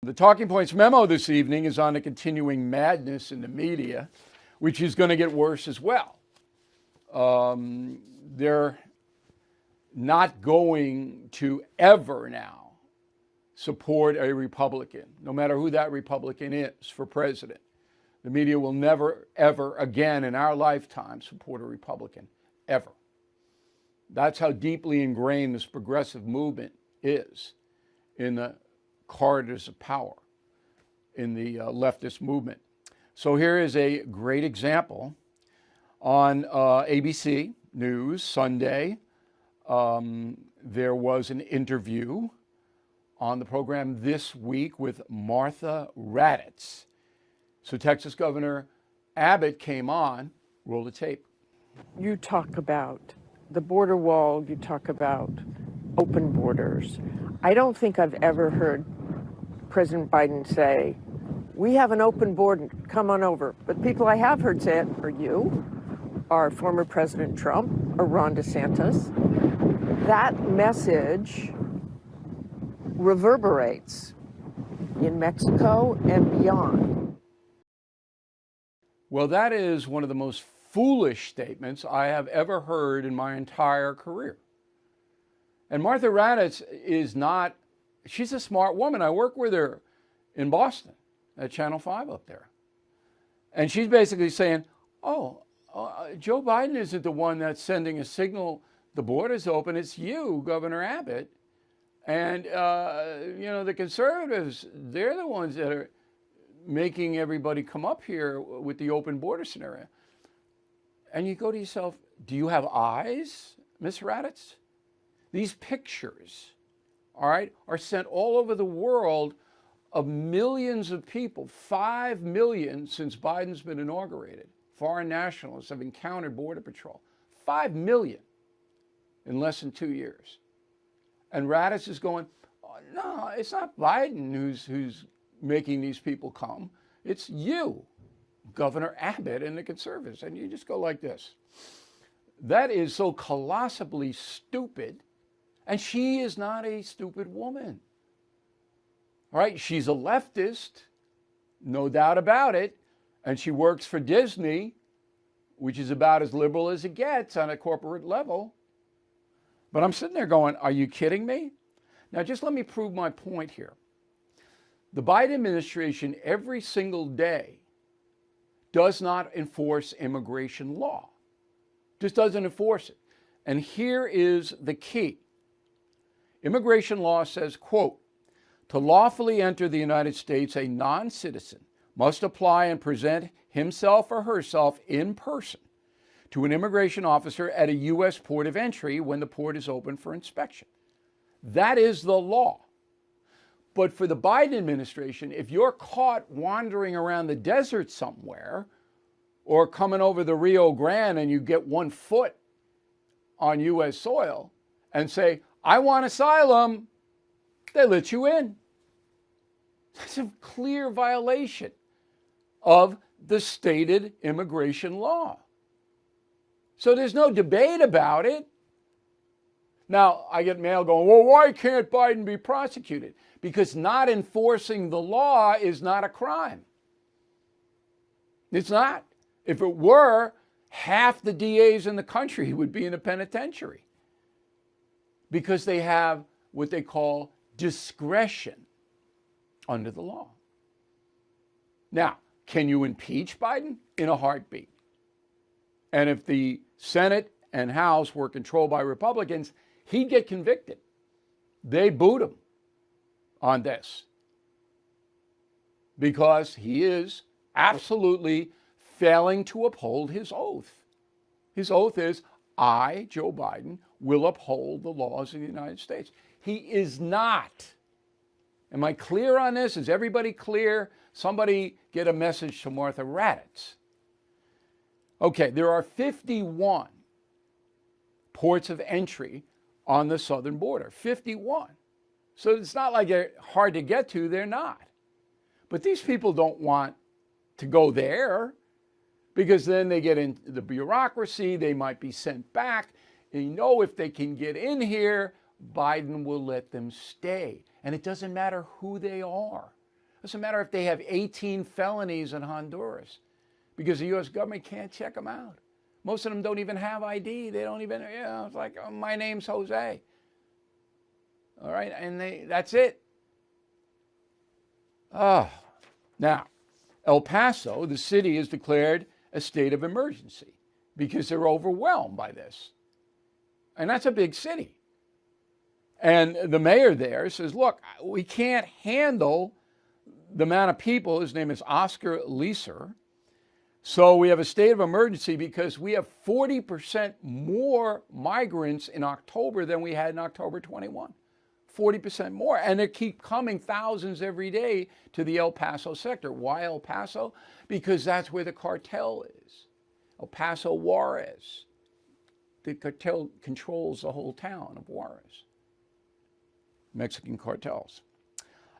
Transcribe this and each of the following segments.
The Talking Points memo this evening is on the continuing madness in the media, which is going to get worse as well. They're not going to ever now support a Republican, no matter who that Republican is, for president. The media will never, ever again in our lifetime support a Republican, ever. That's how deeply ingrained this progressive movement is in the corridors of power in the leftist movement. So here is a great example on ABC News Sunday. There was an interview on the program this week with Martha Raddatz. So Texas Governor Abbott came on. Roll the tape. You talk about the border wall, you talk about open borders. I don't think I've ever heard President Biden say, we have an open border, come on over. But people I have heard say it are you, are former President Trump, or Ron DeSantis. That message reverberates in Mexico and beyond. Well, that is one of the most foolish statements I have ever heard in my entire career. And Martha Raddatz is not, she's a smart woman. I work with her in Boston at Channel 5 up there. And she's basically saying, Joe Biden isn't the one that's sending a signal the border's open. It's you, Governor Abbott. And, the conservatives, they're the ones that are making everybody come up here with the open border scenario. And you go to yourself, do you have eyes, Ms. Raddatz? These pictures, all right, are sent all over the world of millions of people, 5 million since Biden's been inaugurated. Foreign nationalists have encountered Border Patrol. 5 million in less than 2 years. And Raddatz is going, no, it's not Biden who's making these people come. It's you, Governor Abbott and the conservatives. And you just go like this. That is so colossally stupid. And she is not a stupid woman. All right, she's a leftist, no doubt about it. And she works for Disney, which is about as liberal as it gets on a corporate level. But I'm sitting there going, are you kidding me? Now, just let me prove my point here. The Biden administration every single day does not enforce immigration law. Just doesn't enforce it. And here is the key. Immigration law says, quote, to lawfully enter the United States, a non-citizen must apply and present himself or herself in person to an immigration officer at a U.S. port of entry when the port is open for inspection. That is the law. But for the Biden administration, if you're caught wandering around the desert somewhere or coming over the Rio Grande and you get 1 foot on U.S. soil and say, I want asylum, they let you in. That's a clear violation of the stated immigration law. So there's no debate about it. Now, I get mail going, well, why can't Biden be prosecuted? Because not enforcing the law is not a crime. It's not. If it were, half the DAs in the country would be in a penitentiary because they have what they call discretion under the law. Now, can you impeach Biden? In a heartbeat. And if the Senate and House were controlled by Republicans, he'd get convicted. They'd boot him on this because he is absolutely failing to uphold his oath. His oath is, I, Joe Biden, will uphold the laws of the United States. He is not. Am I clear on this? Is everybody clear? Somebody get a message to Martha Raddatz. Okay, there are 51 ports of entry on the southern border. 51. So it's not like they're hard to get to. They're not. But these people don't want to go there because then they get into the bureaucracy. They might be sent back. And you know, if they can get in here, Biden will let them stay. And it doesn't matter who they are. Doesn't matter if they have 18 felonies in Honduras, because the U.S. government can't check them out. Most of them don't even have ID. They don't even, it's like, oh, my name's Jose. All right, and that's it. Now, El Paso, the city, has declared a state of emergency because they're overwhelmed by this. And that's a big city. And the mayor there says, look, we can't handle the amount of people. His name is Oscar Leeser. So we have a state of emergency because we have 40% more migrants in October than we had in October 21. 40% more. And they keep coming thousands every day to the El Paso sector. Why El Paso? Because that's where the cartel is. El Paso Juarez. The cartel controls the whole town of Juarez. Mexican cartels.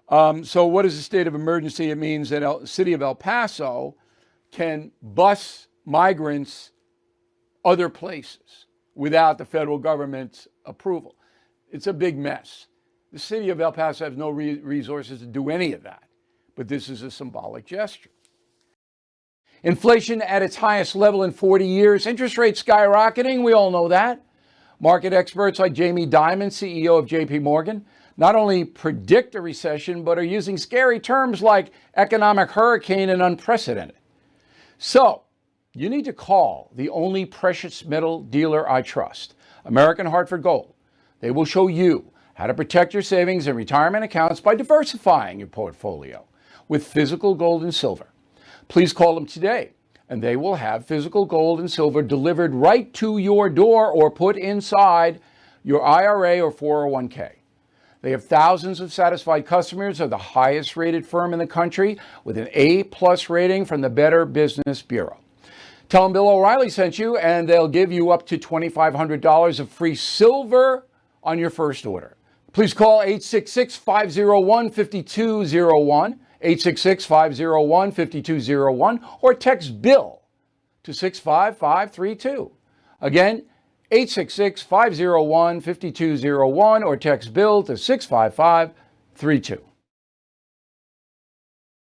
So what is a state of emergency? It means that the city of El Paso can bus migrants other places without the federal government's approval. It's a big mess. The city of El Paso has no resources to do any of that, but this is a symbolic gesture. Inflation at its highest level in 40 years, interest rates skyrocketing, we all know that. Market experts like Jamie Dimon, CEO of JP Morgan, not only predict a recession, but are using scary terms like economic hurricane and unprecedented. So, you need to call the only precious metal dealer I trust, American Hartford Gold. They will show you how to protect your savings and retirement accounts by diversifying your portfolio with physical gold and silver. Please call them today, and they will have physical gold and silver delivered right to your door or put inside your IRA or 401k. They have thousands of satisfied customers, are the highest rated firm in the country with an A+ rating from the Better Business Bureau. Tell them Bill O'Reilly sent you, and they'll give you up to $2,500 of free silver on your first order. Please call 866-501-5201, 866-501-5201, or text BILL to 65532. Again, 866-501-5201 or text BILL to 65532.